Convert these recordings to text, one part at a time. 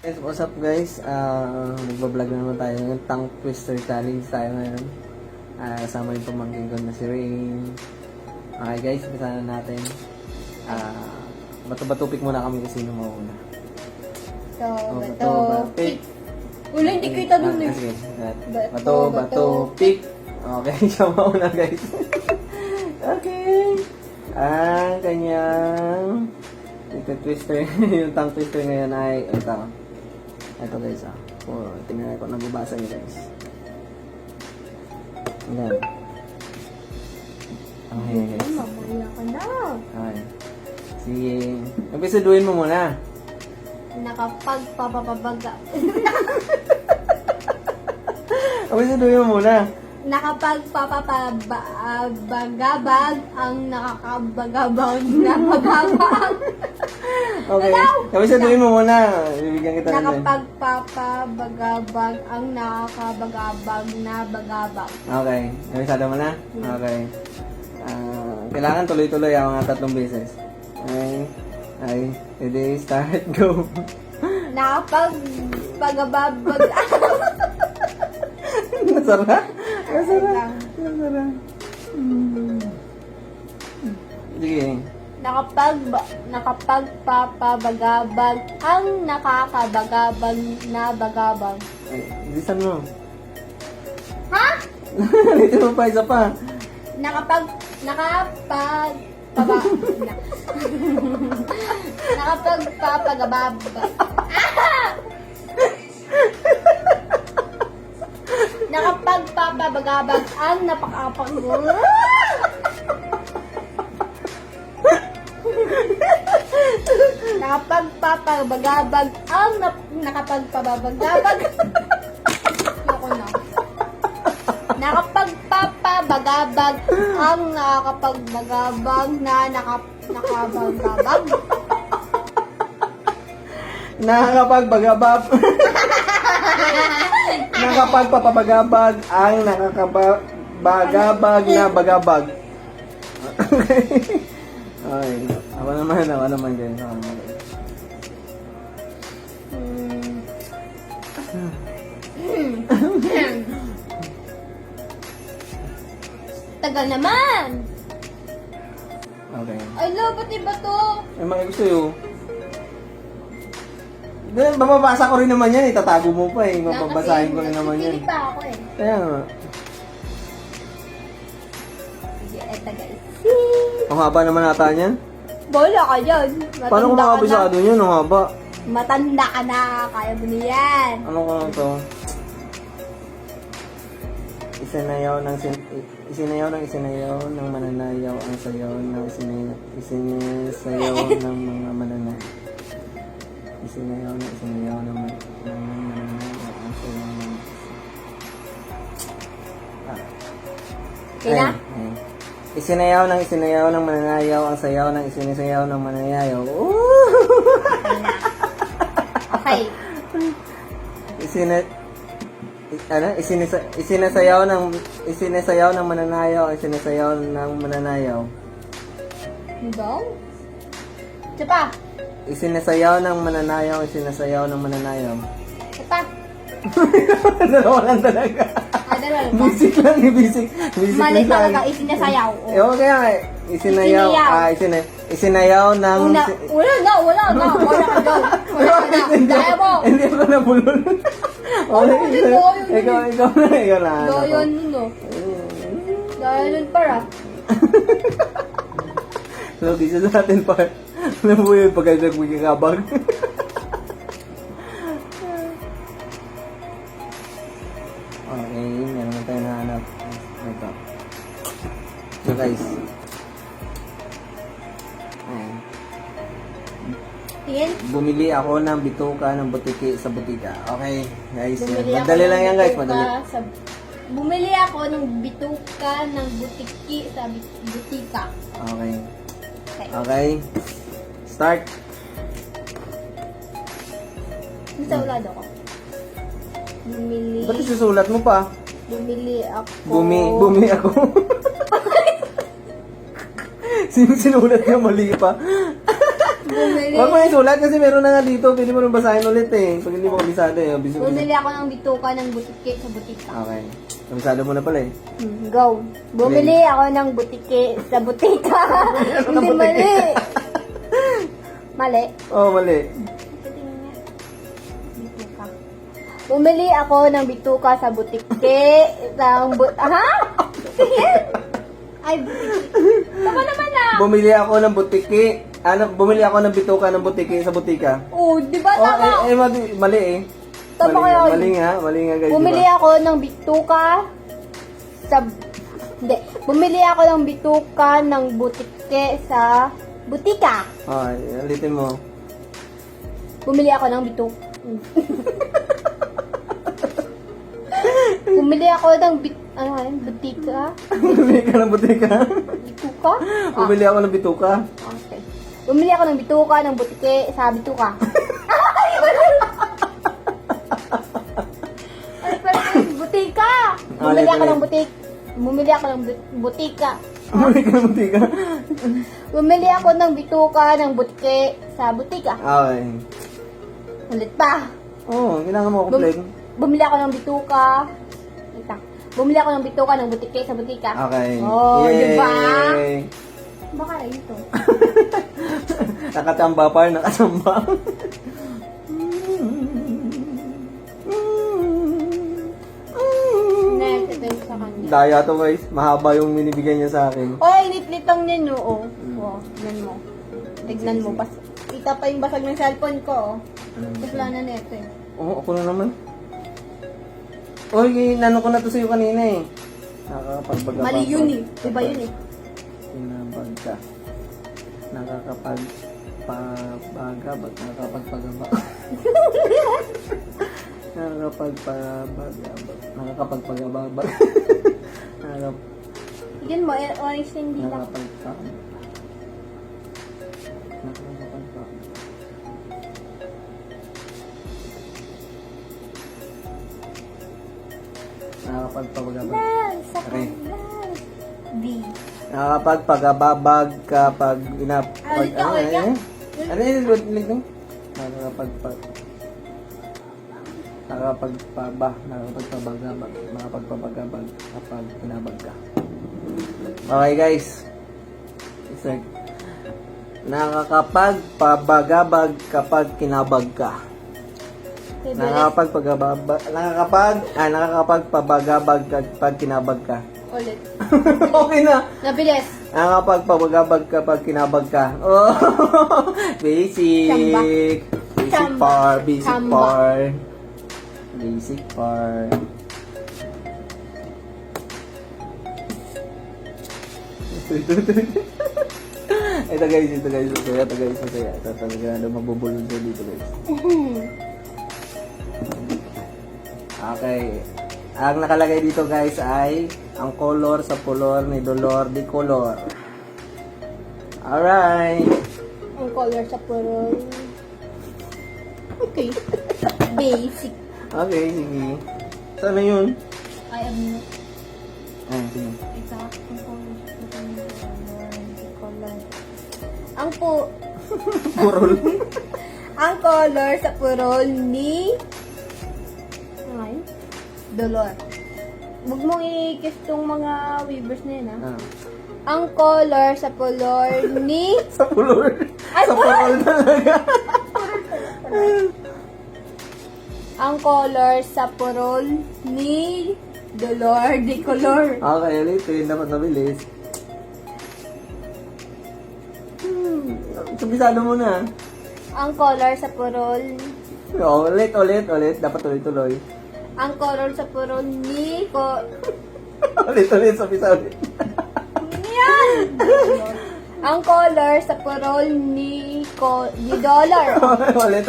Guys, what's up guys? Nagbablog na naman tayo ng tongue twister challenge tayo ngayon. Kasama yung pamangkin ko na si Rain. Okay guys, umpisa na natin. Bato-bato pick muna kami kasi sino mauna. Bato, pick. Wala, hindi kita dun eh. Sige, bato, pick. Okay, siya mauna guys. Okay. Ang kanyang twister, yung tongue twister ngayon ay ito. Ito guys tingnan ko, nababasa niyo guys. Ayan. Okay guys. Mamaya ka na. Okay. Sige. Episoduhin mo muna. Nakapagpapabaga. Episoduhin mo muna. Nakapagpapabagabag ang nakakabagabag na bababag. Okay. Episoduhin mo muna. Bibigyan kita ng Nakapagpapabagabag ang nakakabagabag na bagabag. Okay. Episode mo na? Okay. Kailangan tuloy-tuloy ang mga 3 beses. Okay. Ay, ready, start, go. Nakapagpagababag. Nasara? Sige. Nakapagpapabagabag ang nakakabagabag na bagabag. Ay, bilisan mo. Ha? Dito mo pa, isa pa. Nakapagpapagabag. Nakapagpapabagabag ang nakapagpapabagabag ang nakapagpabagabag. Ako na. Nakapagpapabagabag ang nakakapagbagabag na nakabagabag. Nakakapagbagabab. Nakapagpapabagabag ang nakakabagabag na bagabag. Okay. Ako naman guys. Tagal naman! Okay. Ay, ba't iba to? May mga gusto yun. Then, mababasa ko rin naman yan. Itatago mo pa eh. Mababasahin ko rin naman yan. Pili pa ako eh. Kaya nga. Sige, eto guys. Ang haba naman ata niyan. Bola ka dyan. Paano kung makabisado niyan? Ang haba. Matanda ka na. Kaya mo niyan. Ano ko lang to? Isinayaw ng mananayaw ang sayaw ng isinayaw ng mga mananayaw. Isinayaw ng mananayaw ang sayaw ng Kaya? Isinayaw ng mananayaw ang sayaw ng isinayaw ng mananayaw. Okay. Isinasayaw ng mananayaw ang sinasayaw ng mananayaw. Daw? Isa pa. Isinasayaw ng mananayaw ang sinasayaw ng mananayaw. Isa pa. Dalawa lang talaga. Dalawa lang. Basic lang eh, basic. Mali lang talaga. Isinasayaw. Ewan kaya nga, isinayaw ng... Wala na. Wala ka daw. Wala ka na. Daya mo. Hindi ako nabulol. Ikaw na. Doyon nun o. Doyon nun para. So, bisa natin pa. Alam mo yun, pagka nagwigikabag. Okay, meron na tayo nahanap. Ito. So guys. Ayan. Tingin. Bumili ako ng bituka ng butiki sa butika. Okay, guys. Bumili ako Madali ng lang yan guys, bituka madali. Bumili ako ng bituka ng butiki sa butika. Okay. Okay. Okay. Start. Sa ulado ko. Ba't isusulat mo pa? Bumili ako. Bumi ako. Sinulat niya mali pa. Bumili. Huwag mo yung sulat kasi meron na nga dito. Pwede mo rin basahin ulit eh. Pag hindi mo kabisado eh. Bumili ako ng bituka ng butike sa butika. Okay. Kabisado mo na pala eh. Go. Bumili ako ng butike sa butika. Hindi mali. Mali. Oh, mali. Bituka. Bumili ako ng bituka sa butike. Ha? Ay, butike. Tama naman ah. Bumili ako ng butiki. Bumili ako ng bituka ng butiki sa butika. Oh, di ba Oh, tama? mali eh. Tama Mali kaya nga, yun. mali nga guys. Bumili diba? ako ng bituka sa... Hindi. Bumili ako ng bituka ng butike sa butika. Okay, ulitin mo. Bumili ako ng bituka. Bumili ako ng butika. Bumili ka ng butika. Bituka? Bumili ako ng bituka. Okay. Bumili ako ng bituka ng butike sa bituka. Ay, pala, butika! Bumili ako ng butik. Bumili ako ng butika. Bumili ka ng butika. Bumili ako ng bituka ng butike sa butika. Okay. Ulit pa. Oo, kailangan mo ako play. Bumili ako ng bituka. Wait lang. Bumili ako ng bituka ng butike sa butika. Okay. Oh, Yay! diba? Baka ito. Nakatamba pa, nakatamba. Next, ito yung sa kanya. Daya to guys, mahaba yung minibigay niya sa akin. Oy, nitlit-litong niya, no? Oh. Wow, tignan mo. Tignan mo. Kita pa yung basag ng cellphone ko, oh. Kasla na neto, eh. Oo, ako na naman. Uy, nano ko na to sa'yo kanina eh. Nakakapagbaga. Mali yun, eh. Iba yun, eh. Pinabag ka. Nakakapagpabagabag. Nakakapagpagabag. Nakakapagpagabag. Tignan mo, orange na hindi lang. Nakakapagpagabag. Sa Okay. B. Nakakapagpagabag kapag Ulit ka, ulit ka. Ano yun? Ulit mo? Nakakapagpabagabag kapag pinabag ka. Okay guys. Start. Nakakapagpabagabag kapag kinabag ka. Nakakapagpabagabag kapag kinabag ka. Ulit. Okay na. Nabilis. Nakakapagpabagabag kapag kinabag ka. Oh, basic. Chamba. Basic Chamba. par. Basic Chamba. par. Basic par. Ito guys. Masaya. Ito talaga na mabubulong siya dito guys. Okay. Ang nakalagay dito guys ay ang color sa color ni Dolor de Color. Alright. Ang color sa purol. Okay. Basic. Okay, sige. Sana yun? I am not. Ay, sige. Exact. Ang po... Purol. Ang color sa purol ni... Ay, Dolor. Huwag mong i-kiss tong mga weavers na yun, ha? Ah. Ang color sa purol ni... Sa pulor. Ay, Sa purol talaga. Ang color sa purol ni... Dolor de Color. Okay, ulitin. Dapat nabilis. Sabisado mo na. Ang color sa purol... Oh, ulit. Dapat tuloy-tuloy. Ang color sa purol ni... Ulit. Sabisa ulit. Yan! Ang color sa purol ni... ni Dollar. Ulit.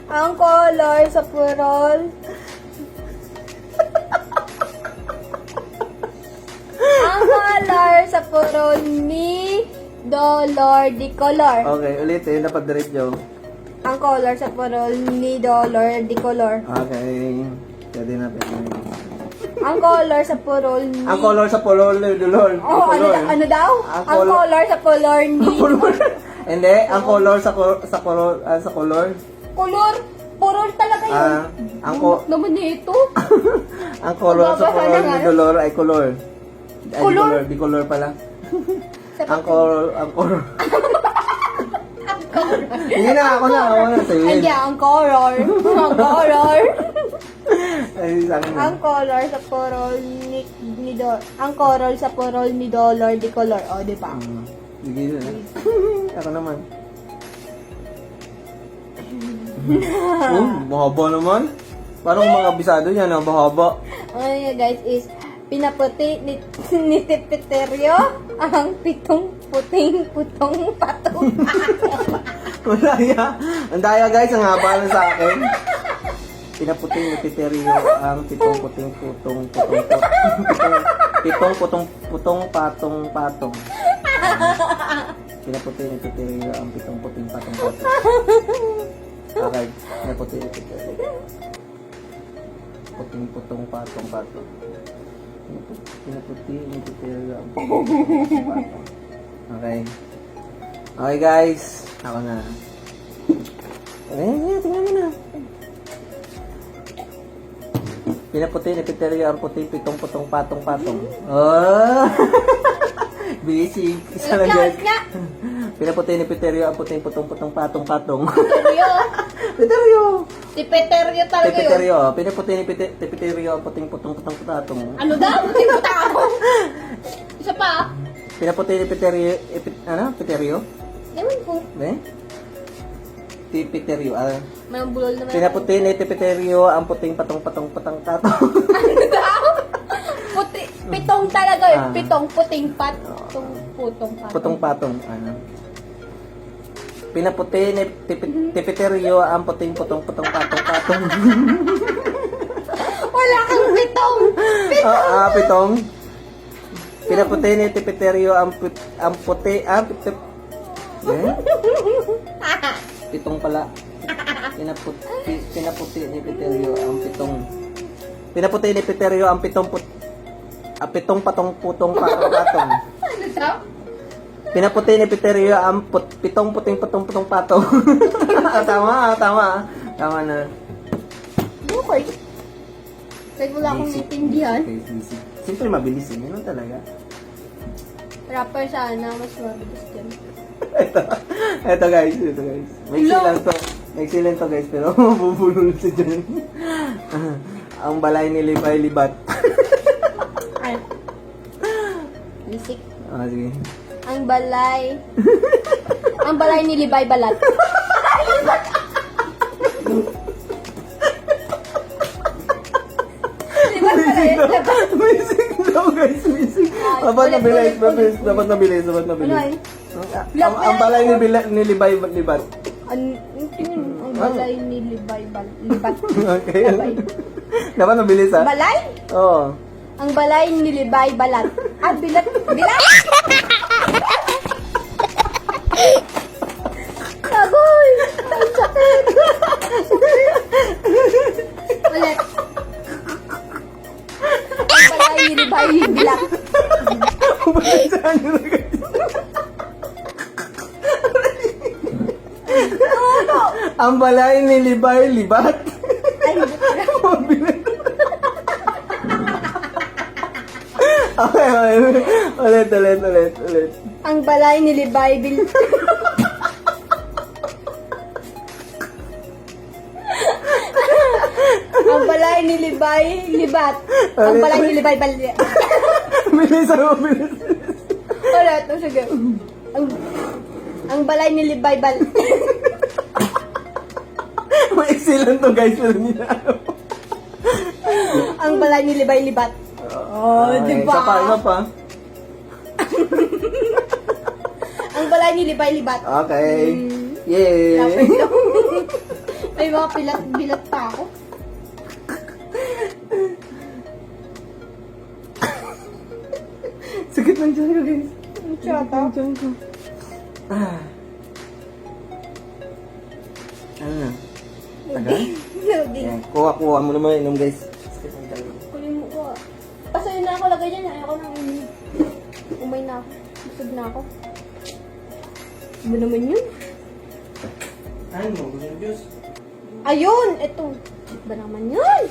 Ang color sa purol... Ang color sa purol ni... Dollar de Color. Okay, ulitin. Dapat diretso. Ang color sa purol ni Dollar de Color. Okay. Pwede na. Ang color sa purol ni... Ang color sa pulor ni Dolor. Oh, ano daw? Ang Ang color sa pulor ni... Hindi, ang color sa color, sa color. Color. Purol talaga yun. Ang naman nito. ang color sa Magbabasa color na nga. ni Dolor ay color. Ay, Color? Di color pala. ang color. Hindi na, ako na. Sa'yo Ay, yun. ang color. Ang color. Ay, sa akin na. Ang color sa purol ni ang color sa purol ni Dollar di color. O, di ba? Sige na. Ako naman. Mahaba naman. Parang mga bisado niya, no? Mahaba. Ano guys is pinaputi ni Tipiterio ang pitong puting putong patong. Ang daya guys, ang haba na sa akin. Pinaputing ni Piterio ang pitong puting putong patong. Pinaputing ni Piterio ang pitong puting patong. Okay, pinaputing ni Piterio. Puting putong patong. Pinaputi ni Piterio ang pitong patong. Okay. Okay guys, ako na. Tingnan mo na. Pinaputi ni Piterio ang puting pitong putong patong. Oh! Busy. Isa lang guys. Pinaputi ni Piterio ang puting putong patong. Tipiterio. Piterio! Tipiterio talaga yun. Piterio. Pinaputi ni Piterio ang puting putong patong. Ano daw? Puting ako. Isa pa. Pinaputi ni Piterio, Piterio? Ewan ko. Eh? Piterio. Mayroong bulol naman. Pinaputi ni Piterio ang puting patong. Ano daw? Pitong talaga yun. Pitong puting patong Putong patong. Pinaputi ni Piterio ang puting patong. Wala kang pitong. Pitong. Pinaputi ni Piterio ang puti, pitong pala. Pinaputi ni Piterio ang pitong. Pinaputi ni Piterio ang pitong patong. Ano daw? Pinaputi ni Piterio ang pitong puting patong patong. Tama. Tama na. Okay. Kahit wala akong naintindihan. Siyempre mabilis yun. Yun talaga. Rapper sana, mas mabilis din. Ito guys. Maiksi lang to guys, pero mabubulol si Jen. Ang balay ni Libay-Libat. Ay. Bisik. Sige. Ang balay ni Libay Balat. Libat pala yun. Missing daw guys, missing. Dapat nabilis. Ano yun? Ang balay ni Libay-Libat. Ang balay ni Libay Libat. Okay. Dapat nabilis ha? Balay? Oo. Ang balay ni Libay Balat. Bilat? Agoy! Ang sakit! Ulit. Ang balay ni Libay Balat. Saan yun guys? Ang balay ni Libay-Libat. Ay, Okay. Ulit. ang balay ni Libay Ang balay ni Libay Libat. Ang balay ni Libay Balat. Bilis. Ulit, sige. Ang balay ni Libay Balat. Maiksi lang to guys, pero hindi na ano. Ang balay ni Libay Libat. Oh, diba? Isa pa. Ang balay ni Libay Libat. Okay. Yay! May mga bilat pa ako. Sakit ng tiyan ko guys. Ang tsata. Tiyan ko. Ano na? Tagal? Loading. Ayan. Kuha mo naman inom guys. Sakit ng tiyan ko. Kunin mo ko. Pasayo na ako, lagay dyan. Ayoko nang umay na ako. Busog na ako. Ano naman yun? Ano mo? Gusto yung juice? Ayun! Ito. Ba naman yun?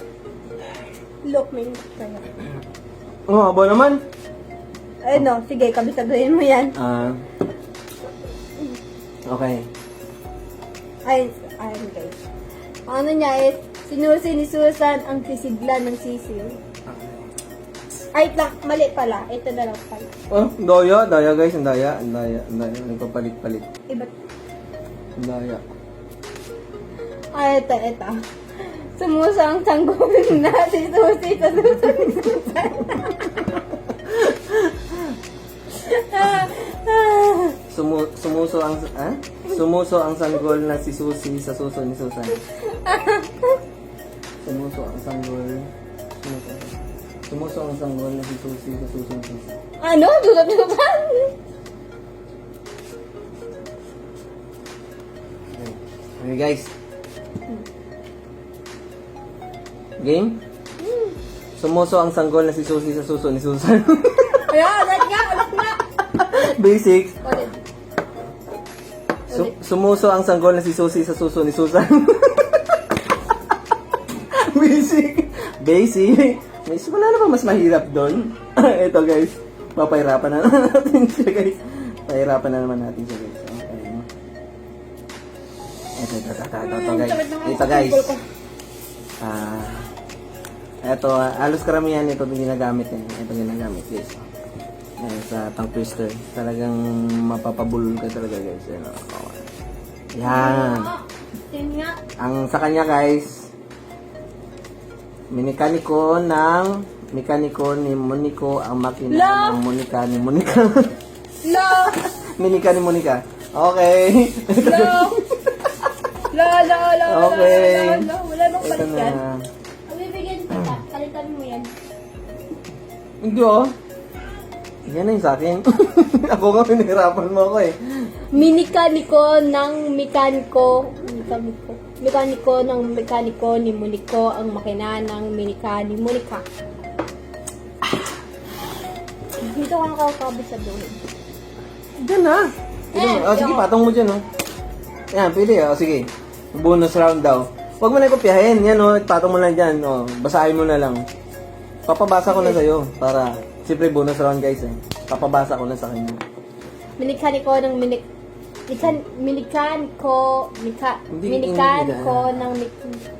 Look, may kaya. Oh, aba naman. Ano, sige, kabisagayin mo yan. Okay. Ayun, guys. Ang ano niya is, sinusi ni Susan ang sisigla ng sisiw. Ay, mali pala. Ito na lang pala. Oh, daya guys, ang daya. Nagpapalit-palit. Iba. Ang daya. Ay, ito. Sumusa ang sanggol na si Susi sa Susan ni Susan. Sumuso ang sanggol na si Susi sa suso ni Susan. Sumuso ang sanggol. Sumuso ang sanggol na si Susi sa suso ni Susan. Ano? Susan? Okay guys. Game? Sumuso ang sanggol na si Susi sa suso ni Susan. Ayan, ulit nga. Basics. Ulit. Sumuso ang sanggol na si Susi sa suso ni Susan. Basic. Wala na ba mas mahirap doon? Ito guys. Papahirapan na natin siya guys. Pahirapan na naman natin siya guys. Okay. Ito guys. Ito, halos karamihan ito ginagamit eh. Ito ginagamit guys. Sa tongue twister. Talagang mapapabulol ka talaga guys. Yan. Ang sa kanya guys, mekaniko ni Monico ang makina ng Monica ni Monica. Lo! Minika ni Monica. Okay. Lo! Okay. Wala nang Ito palit na. yan. Ang bibigyan kita, palitan mo yan. Hindi oh. Yan na yung sa akin. Ako nga pinahirapan mo ako eh. Mekaniko ng mekaniko ni Monico ang makina ng minika ni Monica. Dito ka nakakabit sa dulo. Diyan na. Sige, patong mo dyan oh. Yan, pwede oh. Sige. Bonus round daw. Huwag mo na kopyahin. Yan oh, patong mo lang dyan. Oh, basahin mo na lang. Papabasa ko na sa'yo. Para, siyempre bonus round guys eh. Papabasa ko na sa kanya. Minikaniko ng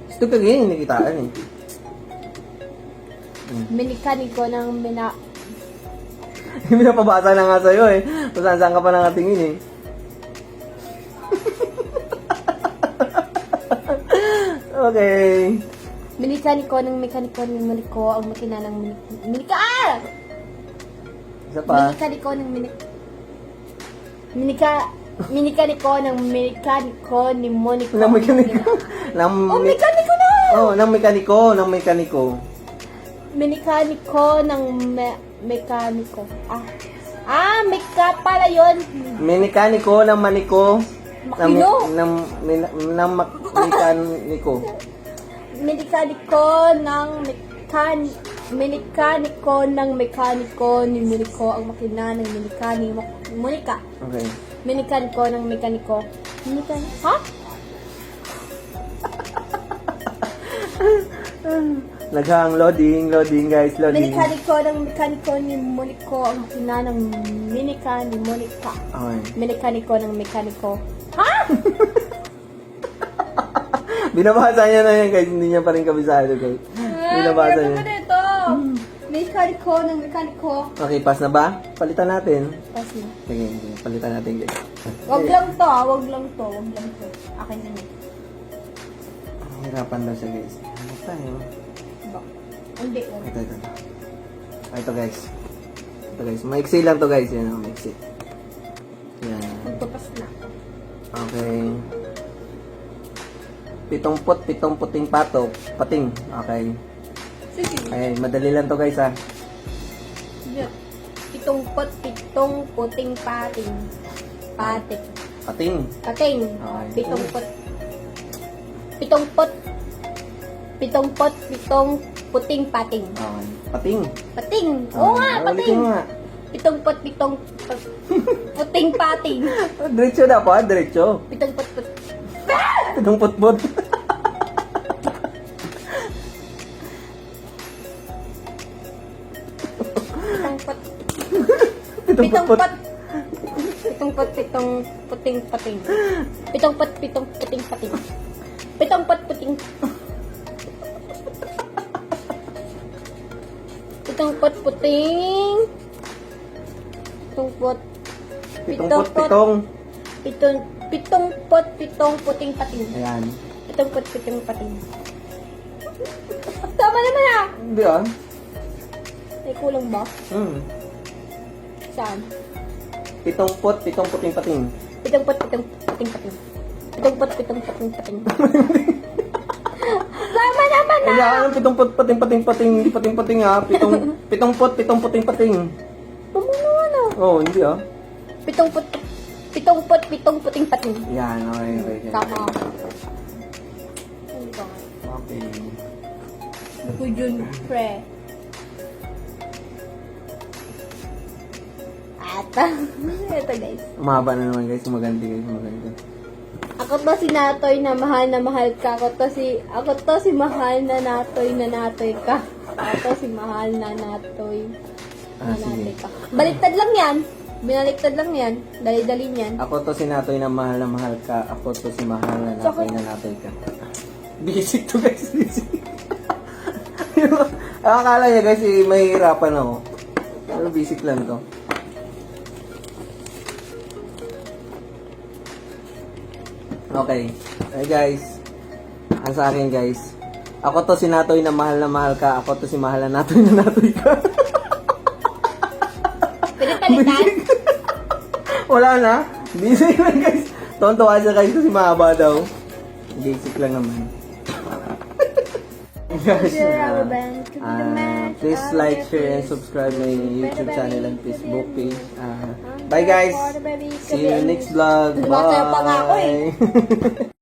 Gusto ka ganyan, nakitaan eh. minikaniko ng Pinapabasa na nga sa'yo eh. Kung saan ka pa nangatingin eh. Okay. minikaniko ng mekaniko ni Monico ang makina ng minika. Isa pa. Minikaniko ng minikaniko ng mekaniko ni Monico. Ng mekaniko. Mekaniko na! Ng mekaniko. Minikaniko ng mekaniko. Meka pala yun. Mekaniko ng maniko. Makino? Ng mekaniko. Minikaniko ng mekaniko ni Monico ang makina ng minika ni Monica. Okay. Minikaniko ng mekaniko. Ha? Naghang loading guys, loading. Minikaniko ng mekaniko ni Monico ang makina ng minika ni Monica. Okay. Minikaniko ng mekaniko. Ha? Binabasa niya na yan guys, hindi niya pa rin kabisado guys. Binabasa niya. Ito. Mekaniko ng mekaniko. Okay, pass na ba? Palitan natin. Pas na. Sige, palitan natin guys. Wag lang to. Akin na niya. Hirapan daw siya guys. Ano tayo? Hindi. Ito guys. Maiksi lang to guys. Yan, maiksi. Yan. Magpapas na. Okay. 7 puting pating. Okay. Sige. Ay, madali lang to guys ha. Pitong puting pating. Pating. Pating. Pating. Okay. Pitong puting pating. Okay. Pating. Pating. Oo nga, Ulitin pating. mo nga. pitong pot, pitong puting pating. Diretso dapat, diretso. Pitong pot, Itong putput. pitong pot, Itong pitong putput. pot. Pitong pot, pitong puting pating. Pitong pot, pitong puting pating. Pitong pot, puting. Pitong pot, puting. Pitong pot. Pitong pitong. Pitong pot, pitong puting pating. Ayan. Pitong pot, pitong pating. Tama naman ah! Hindi ah. May kulang ba? Saan? Pitong pot, pitong puting pating. Pitong pot, pitong puting pating. Pitong pot, pitong puting pating. Tama naman ah! Kaya anong pitong pot, pating pating pating pating pating ha? Pitong pot, pitong puting pating. Pamuno ano? Oh, hindi ah. Pitong pot, pitong puting pating. Yan, okay. Tama. Ano ba? Okay. Ako dyan, pre. Ata. Ito guys. Umaba na naman guys, maganda guys, maganda. Ako to si Natoy na mahal ka. Ako to si mahal na Natoy ka. Ako to si mahal na Natoy na sige. Natoy ka. Baliktad lang yan. Binaliktad lang yan. Dali-dali yan. Ako to si Natoy na mahal ka. Ako to si mahal na Natoy na Natoy ka. Basic to guys, basic. Akala niya guys, mahihirapan ako. Pero basic lang to. Okay. Hey guys. Ang sa akin guys. Ako to si Natoy na mahal ka. Ako to si mahal na Natoy ka. Pwede palitan? Wala na. Basic lang guys. Tonto siya guys kasi mahaba daw. Basic lang naman. Guys, please like, share, and subscribe my YouTube channel and Facebook page. Bye guys. See you next vlog. Tumasayaw pa nga ako eh. Bye.